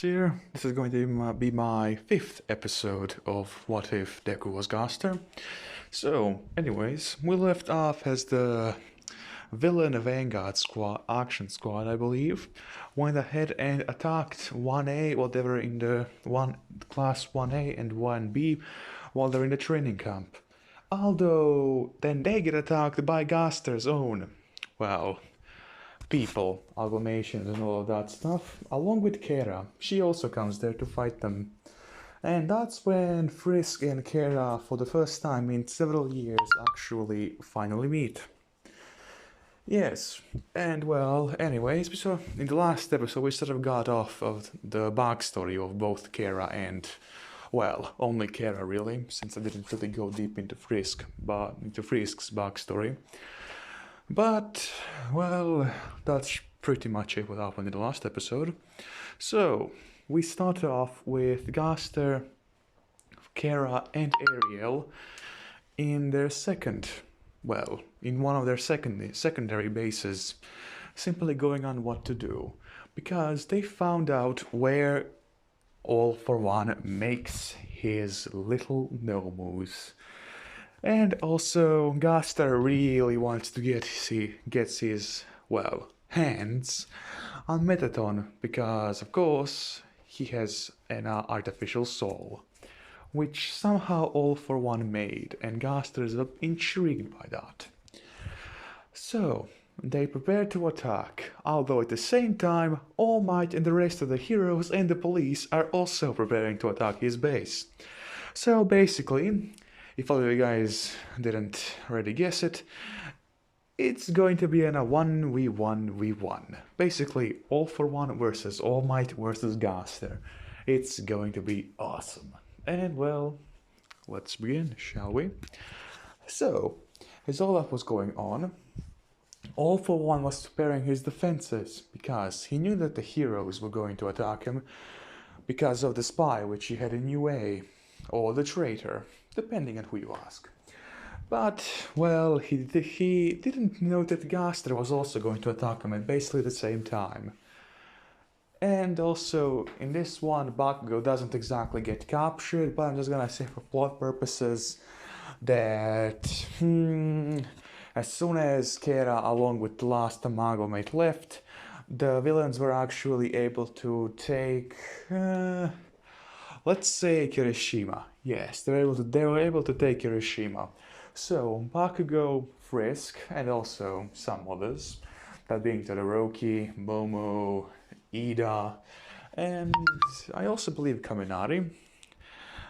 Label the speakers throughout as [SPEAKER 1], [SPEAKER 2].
[SPEAKER 1] Here, this is going to be my fifth episode of What If Deku was Gaster. So, anyways, we left off as the villain Vanguard Squad, Action Squad, I believe, went ahead and attacked 1A, whatever in the one class 1A and 1B while they're in the training camp. Although, then they get attacked by Gaster's own, well, people, agglomeration, and all of that stuff, along with Kera. She also comes there to fight them. And that's when Frisk and Kera, for the first time in several years, actually finally meet. Yes, and well, anyways, so in the last episode we sort of got off of the backstory of both Kera and, well, only Kera really, since I didn't really go deep into Frisk's backstory. But, well, that's pretty much it what happened in the last episode. So, we start off with Gaster, Kara, and Ariel in their in one of their secondary bases, simply going on what to do, because they found out where All for One makes his little Nomus. And also, Gaster really wants to get his hands on Metaton because, of course, he has an artificial soul, which somehow All for One made, and Gaster is intrigued by that. So, they prepare to attack, although at the same time, All Might and the rest of the heroes and the police are also preparing to attack his base. So basically, if all of you guys didn't already guess it, it's going to be in a 1v1v1. Basically, All for One versus All Might versus Gaster. It's going to be awesome. And well, let's begin, shall we? So, as all that was going on, All for One was preparing his defenses because he knew that the heroes were going to attack him because of the spy which he had in UA, or the traitor, depending on who you ask. But, well, he didn't know that Gaster was also going to attack him at basically the same time. And also, in this one, Bakugo doesn't exactly get captured, but I'm just gonna say for plot purposes that, as soon as Kera, along with the last Amalgamate, left, the villains were actually able to take, let's say Kirishima. Yes, they were able to take Kirishima. So Bakugo, Frisk, and also some others, that being Todoroki, Momo, Ida, and I also believe Kaminari.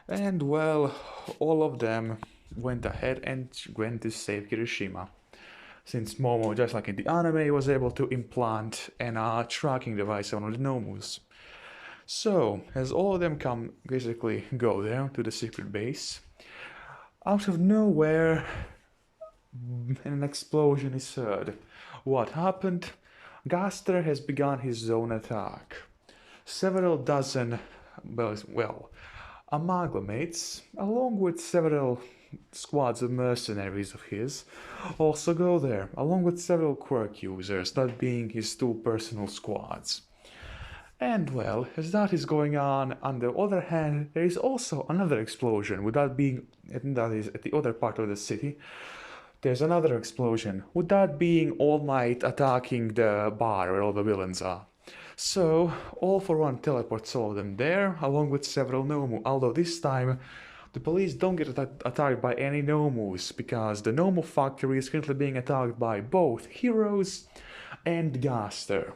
[SPEAKER 1] And well, all of them went ahead and went to save Kirishima. Since Momo, just like in the anime, was able to implant a tracking device on the Nomus. So, as all of them basically go there to the secret base, out of nowhere, an explosion is heard. What happened? Gaster has begun his own attack. Several dozen, amalgamates, along with several squads of mercenaries of his, also go there, along with several quirk users, that being his two personal squads. And well, as that is going on the other hand, there is also another explosion, that is at the other part of the city. There's another explosion, with that being All Might attacking the bar where all the villains are. So, All for One teleports all of them there, along with several Nomu, although this time the police don't get attacked by any Nomus, because the Nomu factory is currently being attacked by both heroes and Gaster.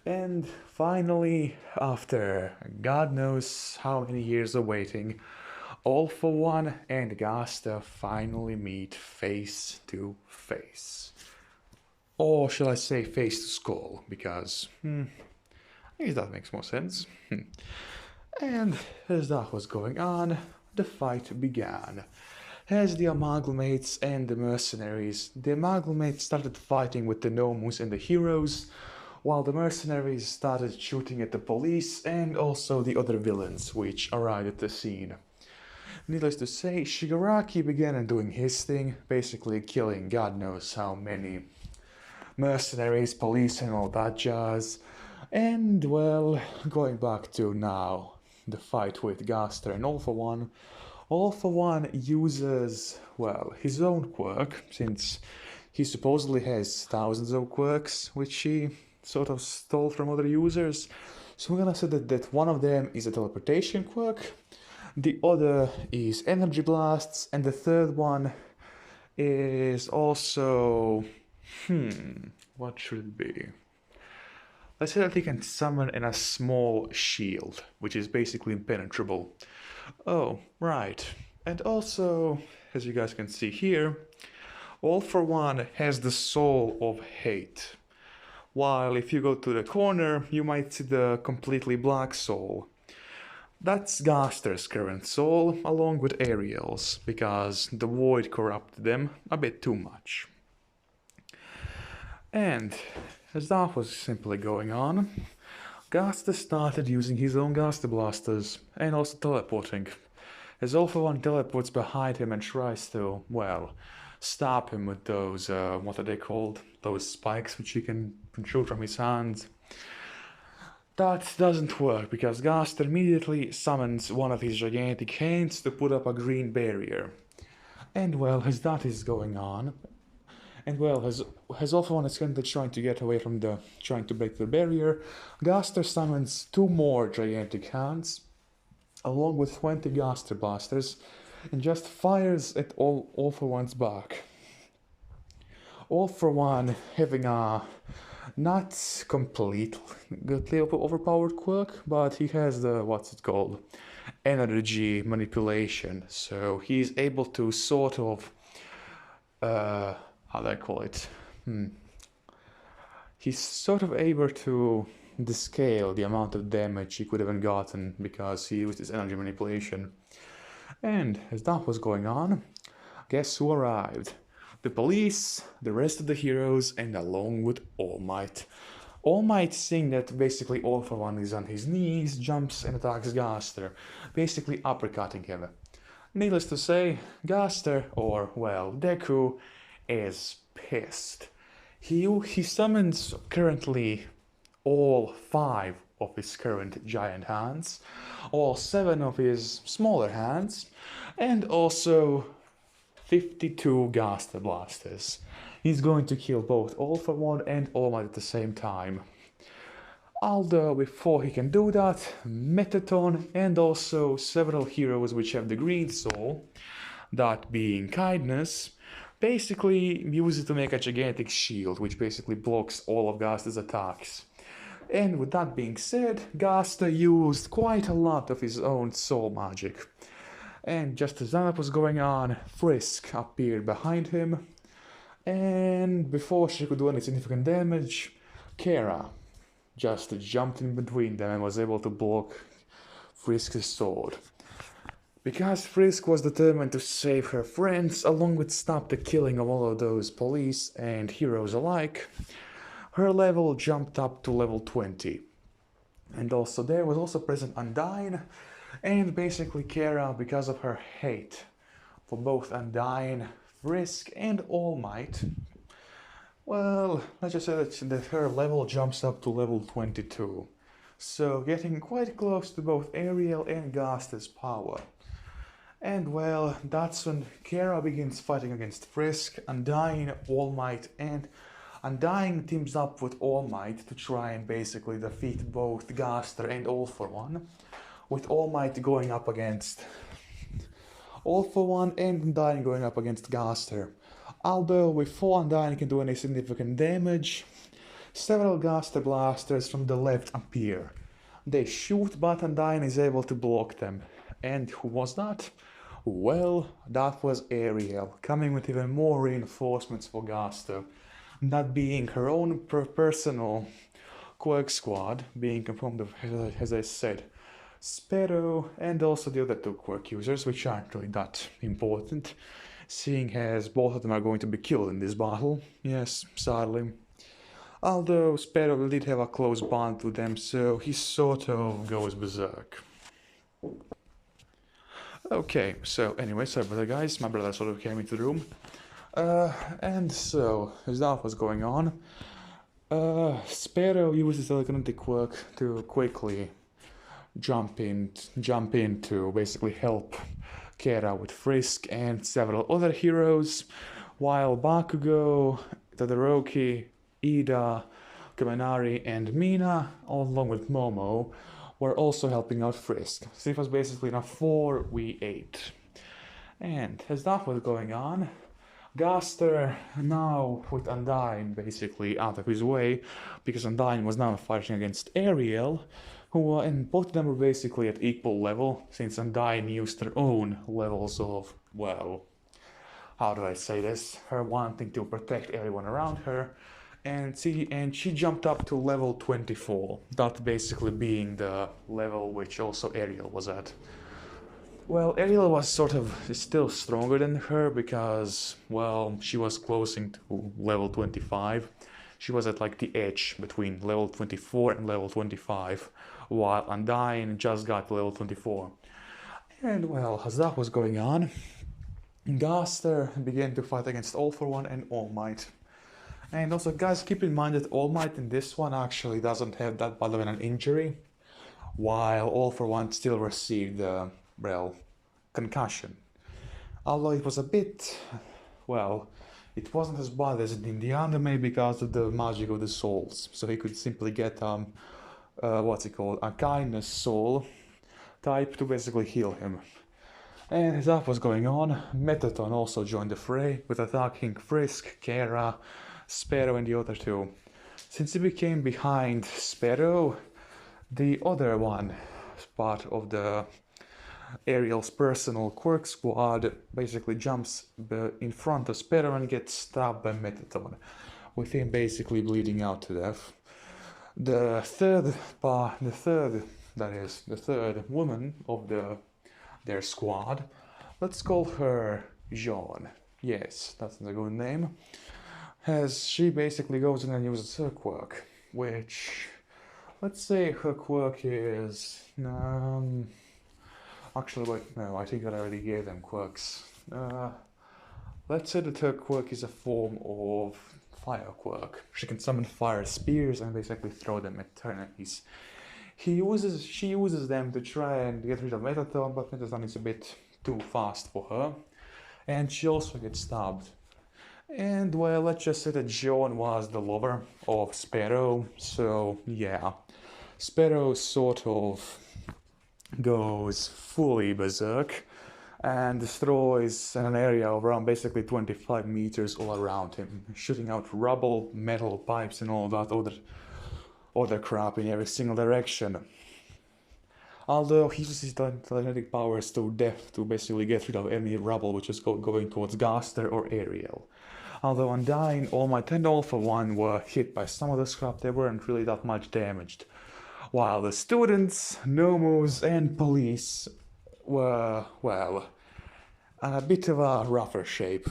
[SPEAKER 1] And finally, after God knows how many years of waiting, All for One and Gaster finally meet face to face. Or shall I say face to skull, because, I guess that makes more sense. And as that was going on, the fight began. As the Amalgamates and the mercenaries, the Amalgamates started fighting with the Nomus and the heroes, while the mercenaries started shooting at the police and also the other villains which arrived at the scene. Needless to say, Shigaraki began doing his thing, basically killing God knows how many mercenaries, police and all that jazz, And well, going back to now, the fight with Gaster and All For One. All For One uses, well, his own quirk, since he supposedly has thousands of quirks, which he sort of stole from other users. So we're gonna say that one of them is a teleportation quirk, the other is energy blasts, and the third one is also... what should it be? Let's say that he can summon in a small shield, which is basically impenetrable. Oh, right. And also, as you guys can see here, All For One has the Soul of Hate. While if you go to the corner, you might see the completely black soul. That's Gaster's current soul, along with Ariel's, because the void corrupted them a bit too much. And as that was simply going on, Gaster started using his own Gaster blasters and also teleporting. As All For One teleports behind him and tries to, well, stop him with those, what are they called? Those spikes which he can shoot from his hands. That doesn't work because Gaster immediately summons one of his gigantic hands to put up a green barrier. And well, as that is going on, and well, as All For One is currently trying to get away from trying to break the barrier, Gaster summons two more gigantic hands, along with 20 Gaster blasters, and just fires at All For One's back. All For One having a not completely overpowered quirk, but he has the, what's it called, energy manipulation, so he's able to sort of, how do I call it? He's sort of able to descale the amount of damage he could have gotten because he used his energy manipulation. And as that was going on, guess who arrived? The police, the rest of the heroes, and along with All Might. All Might, seeing that basically All For One is on his knees, jumps and attacks Gaster, basically uppercutting him. Needless to say, Gaster, or well, Deku, is pissed. He summons currently all 5 of his current giant hands, all 7 of his smaller hands, and also 52 Gaster blasters. He's going to kill both All For One and All Might at the same time. Although before he can do that, Metaton and also several heroes which have the green soul, that being Kindness, basically use it to make a gigantic shield which basically blocks all of Gaster's attacks. And with that being said, Gaster used quite a lot of his own soul magic. And just as that was going on, Frisk appeared behind him, and before she could do any significant damage, Kara just jumped in between them and was able to block Frisk's sword. Because Frisk was determined to save her friends, along with stop the killing of all of those police and heroes alike, her level jumped up to level 20. And also there was also present Undyne, and basically Kara, because of her hate for both Undyne, Frisk and All Might, well, let's just say that her level jumps up to level 22. So getting quite close to both Ariel and Gaster's power. And well, that's when Kara begins fighting against Frisk, Undyne, All Might, and Undyne teams up with All Might to try and basically defeat both Gaster and All For One, with All Might going up against All For One and Undyne going up against Gaster. Although before Undyne can do any significant damage, several Gaster blasters from the left appear. They shoot, but Undyne is able to block them. And who was that? Well, that was Ariel, coming with even more reinforcements for Gaster. That being her own personal quirk squad, being composed of, as I said, Sparrow and also the other 2 quirk users, which aren't really that important, seeing as both of them are going to be killed in this battle. Yes, sadly. Although Sparrow did have a close bond to them, so he sort of goes berserk. Okay, so anyway, sorry about that guys, my brother sort of came into the room. And so, as that was going on, Sparrow uses telekinetic quirk to quickly jump in to basically help Kera with Frisk and several other heroes, while Bakugo, Todoroki, Ida, Kaminari, and Mina, along with Momo, were also helping out Frisk. So it was basically a 4v8. And as that was going on, Gaster, now with Undyne basically out of his way, because Undyne was now fighting against Ariel, who and both of them were basically at equal level, since Undyne used her own levels of, well, how do I say this, her wanting to protect everyone around her, and she jumped up to level 24, that basically being the level which also Ariel was at. Well, Ariel was sort of still stronger than her because, well, she was closing to level 25. She was at like the edge between level 24 and level 25, while Undyne just got to level 24. And well, as that was going on, Gaster began to fight against All For One and All Might. And also, guys, keep in mind that All Might in this one actually doesn't have that bad of an injury, while All For One still received well, concussion. Although it was a bit, well, it wasn't as bad as in the anime because of the magic of the souls. So he could simply get what's it called, a kindness soul type to basically heal him. And as that was going on, Metaton also joined the fray with attacking Frisk, Kera, Sparrow and the other two. Since he became behind Sparrow, the other one, part of the Ariel's personal quirk squad, basically jumps in front of Sparrow and gets stabbed by Metaton, with him basically bleeding out to death. The third woman of their squad, let's call her Jean. Yes, that's a good name. As she basically goes in and uses her quirk, which, let's say her quirk is actually, wait, no, I think I already gave them quirks. Let's say that her quirk is a form of fire quirk. She can summon fire spears and basically throw them at enemies. She uses them to try and get rid of Metaton, but Metaton is a bit too fast for her. And she also gets stabbed. And well, let's just say that John was the lover of Sparrow, so yeah. Sparrow sort of goes fully berserk and destroys an area of around basically 25 meters all around him, shooting out rubble, metal pipes and all that other crap in every single direction. Although he uses his telekinetic powers to basically get rid of any rubble which is going towards Gaster or Ariel. Although Undyne, All Might and All For One were hit by some of the scrap, they weren't really that much damaged. While the students, Nomus and police were, well, in a bit of a rougher shape.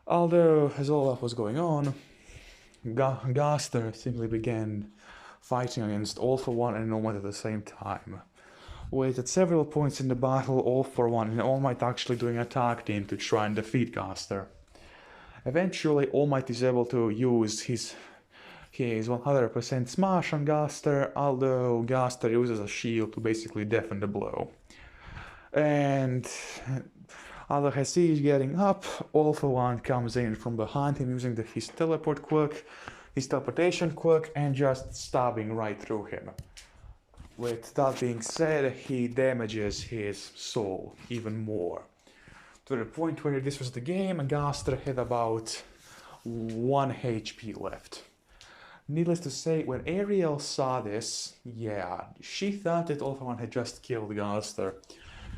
[SPEAKER 1] Although, as all that was going on, Gaster simply began fighting against All For One and All Might at the same time. With at several points in the battle, All For One and All Might actually doing a tag team to try and defeat Gaster. Eventually, All Might is able to use his 100% smash on Gaster, although Gaster uses a shield to basically deafen the blow. And although as he is getting up, All For One comes in from behind him using his teleportation quirk, and just stabbing right through him. With that being said, he damages his soul even more. To the point where this was the game, and Gaster had about 1 HP left. Needless to say, when Ariel saw this, yeah, she thought that All For One had just killed Gaster.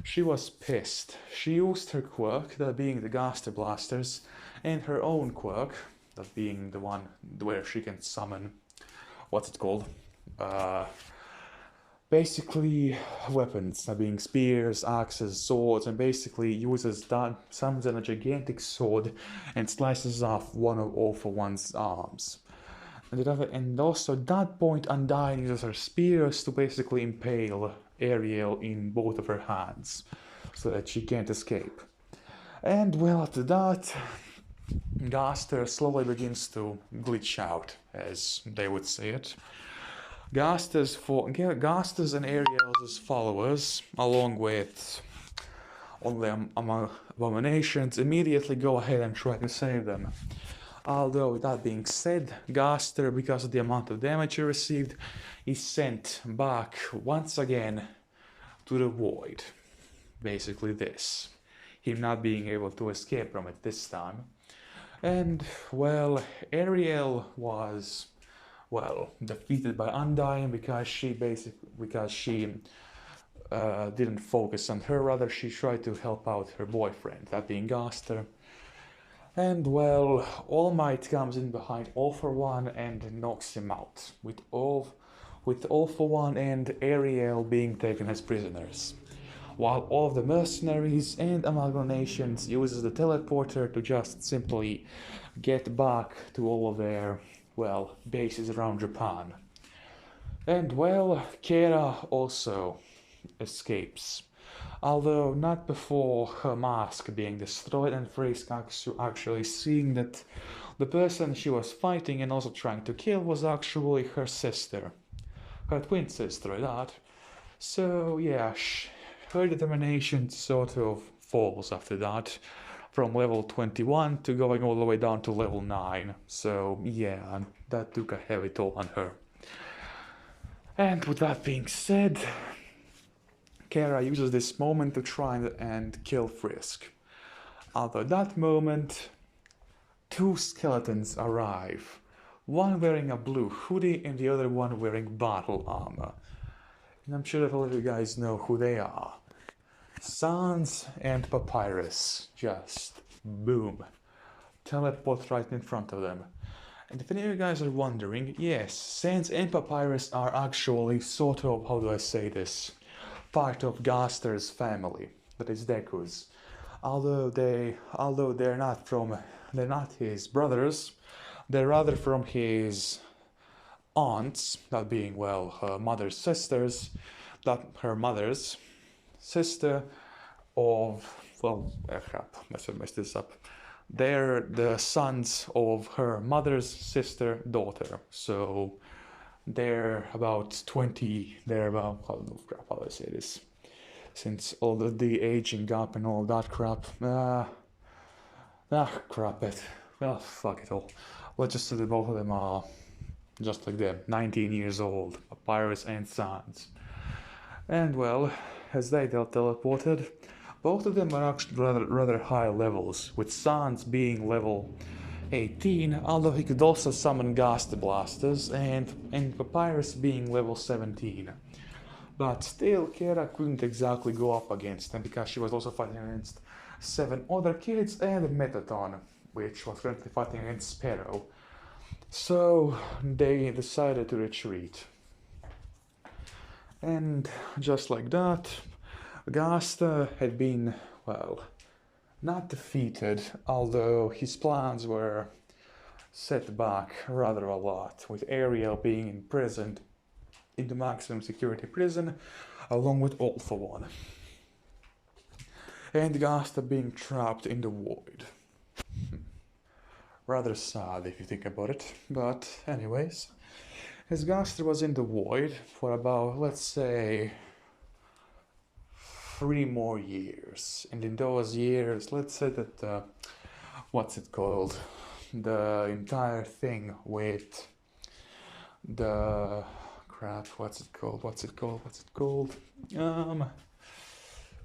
[SPEAKER 1] She was pissed. She used her quirk, that being the Gaster Blasters, and her own quirk, that being the one where she can summon, what's it called? Basically weapons, that being spears, axes, swords, and basically summons in a gigantic sword and slices off one of All For One's arms. And also at that point, Undyne uses her spears to basically impale Ariel in both of her hands, so that she can't escape. And well, after that, Gaster slowly begins to glitch out, as they would say it. Gaster's and Ariel's followers, along with all the abominations, immediately go ahead and try to save them. Although, that being said, Gaster, because of the amount of damage he received, is sent back once again to the void. Basically this. Him not being able to escape from it this time. And, well, Ariel was, well, defeated by Undying because she didn't focus on her, rather she tried to help out her boyfriend, that being Gaster. And well, All Might comes in behind All for One and knocks him out, with All for One and Ariel being taken as prisoners. While all of the mercenaries and amalgamations uses the teleporter to just simply get back to all of their, well, bases around Japan. And well, Kera also escapes, although not before her mask being destroyed and Frisk actually seeing that the person she was fighting and also trying to kill was actually her sister, her twin sister, that. So yeah, her determination sort of falls after that, from level 21 to going all the way down to level 9. So yeah, that took a heavy toll on her. And with that being said, Kara uses this moment to try and kill Frisk. Although that moment, two skeletons arrive. One wearing a blue hoodie and the other one wearing battle armor. And I'm sure that all of you guys know who they are. Sans and Papyrus. Just boom. Teleport right in front of them. And if any of you guys are wondering, yes, Sans and Papyrus are actually sort of, how do I say this, part of Gaster's family, that is Deku's. Although they're not his brothers, they're rather from his aunts, that being, well, her mother's sisters, that her mother's sister of, well, crap, let's mess this up. They're the sons of her mother's sister daughter, so they're about 20, they're about, how do I say this, since all the aging gap and all that crap, crap it, well, fuck it all, let's just say that both of them are just like them, 19 years old, Papyrus and Sans. And well, as they teleported, both of them are actually rather high levels, with Sans being level 18, although he could also summon Gaster Blasters, and Papyrus being level 17. But still, Kera couldn't exactly go up against them, because she was also fighting against 7 other kids and Metaton, which was currently fighting against Sparrow. So they decided to retreat. And just like that, Gaster had been, well, not defeated, although his plans were set back rather a lot, with Ariel being imprisoned in the maximum security prison, along with All for One, and Gaster being trapped in the void. Rather sad if you think about it, but anyways, as Gaster was in the void for about, let's say, 3 more years, and in those years, let's say that, what's it called, the entire thing with the crap, what's it called,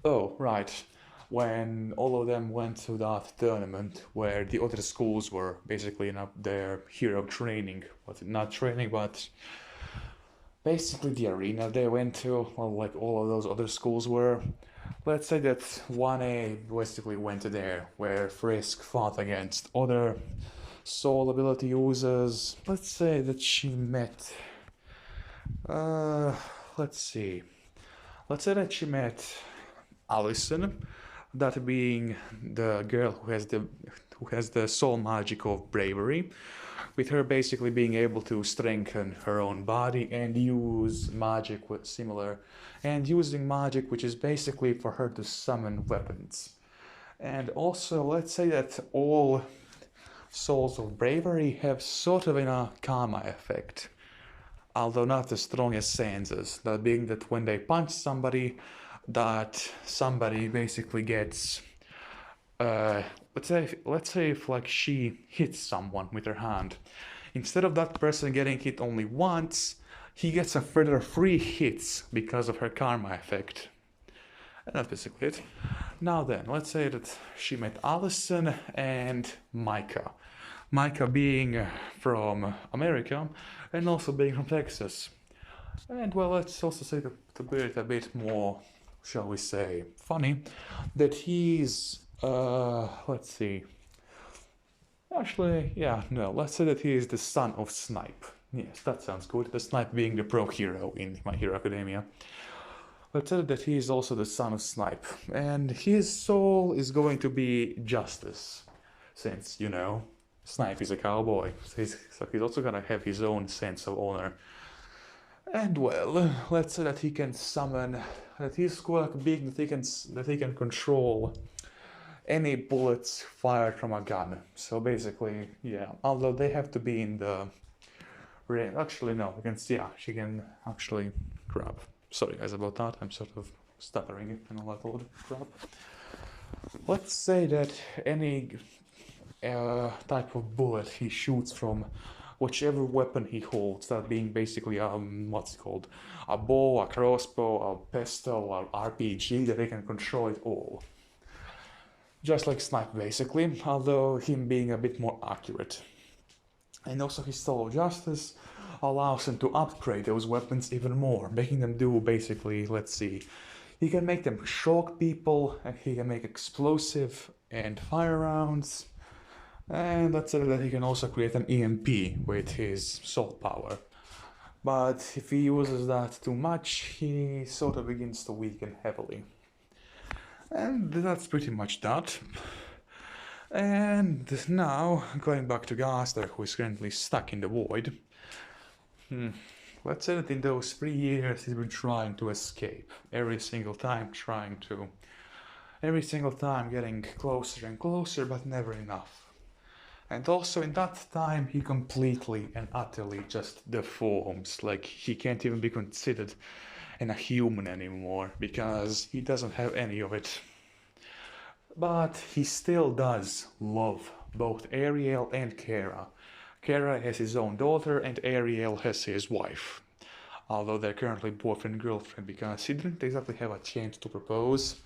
[SPEAKER 1] oh, right, when all of them went to that tournament where the other schools were basically in their hero training, not training, but basically the arena they went to, well, like all of those other schools were. Let's say that 1A basically went there, where Frisk fought against other soul ability users. Let's say that she met, let's say that she met Allison, that being the girl who has the soul magic of bravery, with her basically being able to strengthen her own body and use magic using magic, which is basically for her to summon weapons. And also, let's say that all souls of bravery have sort of a karma effect, although not as strong as Sansa's. That being that when they punch somebody, that somebody basically gets let's say if like she hits someone with her hand, instead of that person getting hit only once, he gets a further 3 hits because of her karma effect. And that's basically it. Now then, let's say that she met Allison and Micah. Micah being from America and also being from Texas. And well, let's also say to be it a bit more, shall we say, funny, that he's, let's see. Actually, yeah, no, let's say that he is the son of Snipe. Yes, that sounds good. The Snipe being the pro hero in My Hero Academia. Let's say that he is also the son of Snipe, and his soul is going to be justice, since, you know, Snipe is a cowboy, so he's also gonna have his own sense of honor. And well, let's say that he can summon, that he's quite big, that he can control any bullets fired from a gun. So basically, yeah, although they have to be in the actually no, she can actually grab. Sorry guys about that, I'm sort of stuttering and all that old crap. Let's say that any type of bullet he shoots from whichever weapon he holds, that being basically what's it called, a bow, a crossbow, a pistol, or RPG, that they can control it all. Just like Snipe basically, although him being a bit more accurate. And also his Soul of Justice allows him to upgrade those weapons even more, making them do basically, let's see, he can make them shock people, and he can make explosive and fire rounds, and let's say that he can also create an EMP with his soul power. But if he uses that too much, he sort of begins to weaken heavily. And that's pretty much that. And now, going back to Gaster, who is currently stuck in the void. Let's say that in those 3 years he's been trying to escape. Every single time getting closer and closer, but never enough. And also in that time he completely and utterly just deforms, like he can't even be considered a human anymore, because he doesn't have any of it. But he still does love both Ariel and Kara. Kara has his own daughter and Ariel has his wife. Although they're currently boyfriend and girlfriend, because he didn't exactly have a chance to propose,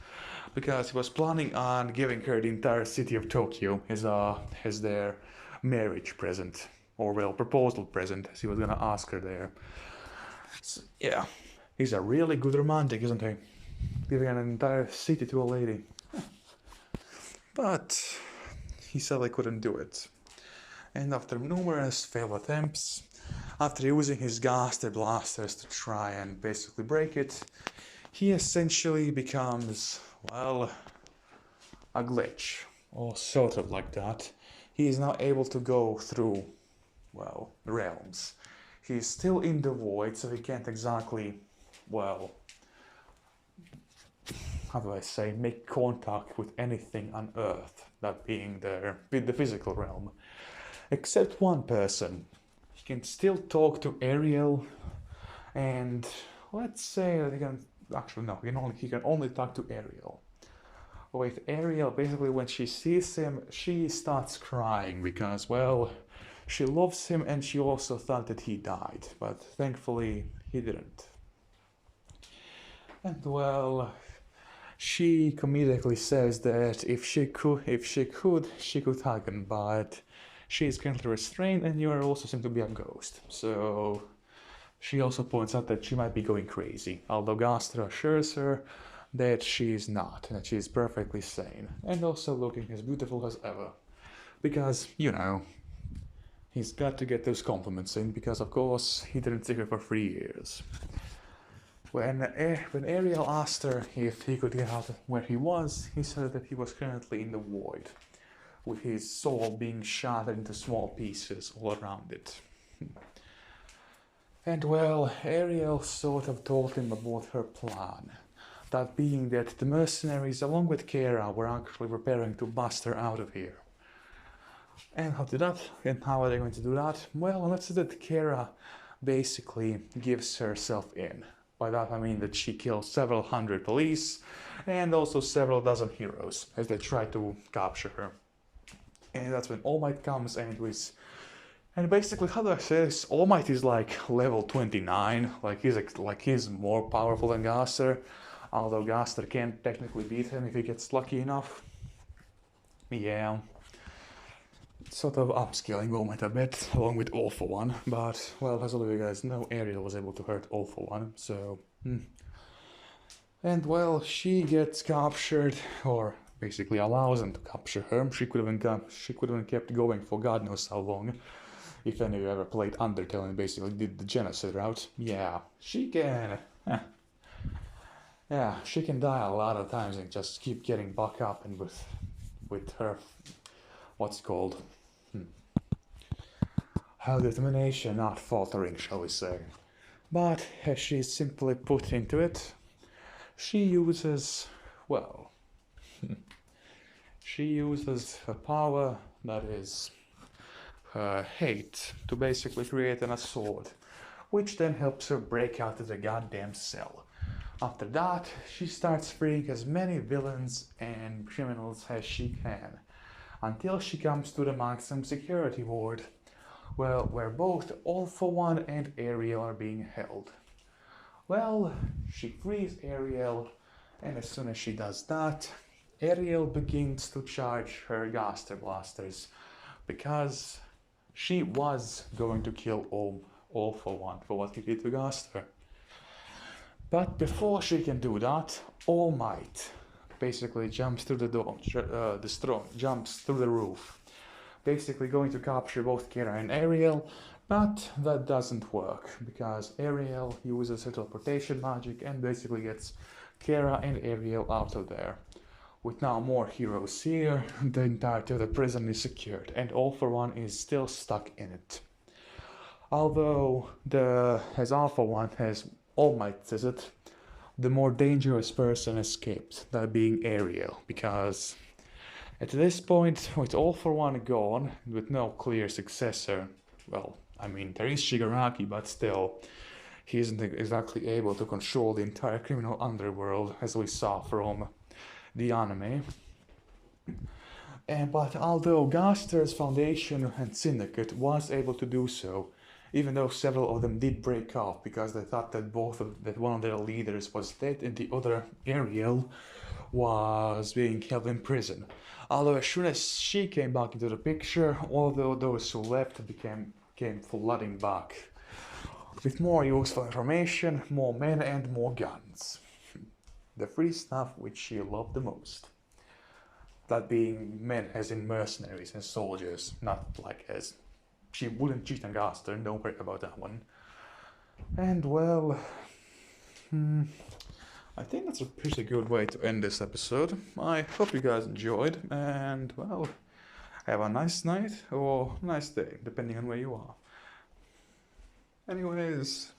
[SPEAKER 1] because he was planning on giving her the entire city of Tokyo as their marriage present, or well, proposal present, as he was gonna ask her there. So, yeah, he's a really good romantic, isn't he? Giving an entire city to a lady. But he sadly couldn't do it. And after numerous failed attempts, after using his Gaster blasters to try and basically break it, he essentially becomes, well, a glitch, or sort of like that. He is now able to go through, well, realms. He is still in the void, so he can't exactly, well, how do I say, make contact with anything on Earth, that being with the physical realm. Except one person. He can still talk to Ariel, and let's say that he can, actually no, he can only talk to Ariel. With Ariel, basically when she sees him, she starts crying because, well, she loves him and she also thought that he died, but thankfully he didn't. And well, she comedically says that if she could hug him, but she is currently restrained and you are also seem to be a ghost. So she also points out that she might be going crazy, although Gaster assures her that she is not, and that she is perfectly sane, and also looking as beautiful as ever. Because, you know, he's got to get those compliments in, because of course he didn't see her for 3 years. When Ariel asked her if he could get out where he was, he said that he was currently in the void, with his soul being shattered into small pieces all around it. And well, Ariel sort of told him about her plan. That being that the mercenaries, along with Kara, were actually preparing to bust her out of here. And how to do that? And how are they going to do that? Well, let's say that Kara basically gives herself in. By that I mean that she kills several hundred police and also several dozen heroes as they try to capture her. And that's when All Might comes and with. And basically, how do I say this? All Might is like level 29, like he's more powerful than Gaster, although Gaster can't technically beat him if he gets lucky enough. Yeah, sort of upscaling All Might a bit, along with All for One, but well, as all of you guys know, Ariel was able to hurt All for One, so. And well, she gets captured, or basically allows them to capture her. She could have kept going for God knows how long. If any of you ever played Undertale and basically did the genocide route, yeah, she can. Yeah, she can die a lot of times and just keep getting back up and with her, what's called, her determination not faltering, shall we say. But as she's simply put into it, she uses, well, she uses her power, that is her hate, to basically create a sword, which then helps her break out of the goddamn cell. After that, she starts freeing as many villains and criminals as she can, until she comes to the maximum security ward, well, where both All for One and Ariel are being held. Well, she frees Ariel, and as soon as she does that, Ariel begins to charge her Gaster blasters, because she was going to kill All for One for what he did to Gaster. But before she can do that, All Might basically jumps through the door, jumps through the roof, basically going to capture both Kara and Ariel, but that doesn't work, because Ariel uses her teleportation magic and basically gets Kara and Ariel out of there. With now more heroes here, the entirety of the prison is secured, and All for One is still stuck in it. Although, as All for One has All Might says it, the more dangerous person escaped, that being Ariel, because at this point, with All for One gone, with no clear successor, well, I mean, there is Shigaraki, but still, he isn't exactly able to control the entire criminal underworld, as we saw from the anime. But although Gaster's Foundation and Syndicate was able to do so, even though several of them did break off because they thought that one of their leaders was dead and the other, Ariel, was being held in prison. Although as soon as she came back into the picture, all those who left came flooding back with more useful information, more men and more guns. The free stuff which she loved the most. That being men as in mercenaries and soldiers, not like as she wouldn't cheat on Gaster, don't worry about that one. And well, I think that's a pretty good way to end this episode. I hope you guys enjoyed, and well, have a nice night or nice day, depending on where you are. Anyways,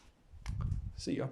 [SPEAKER 1] see ya.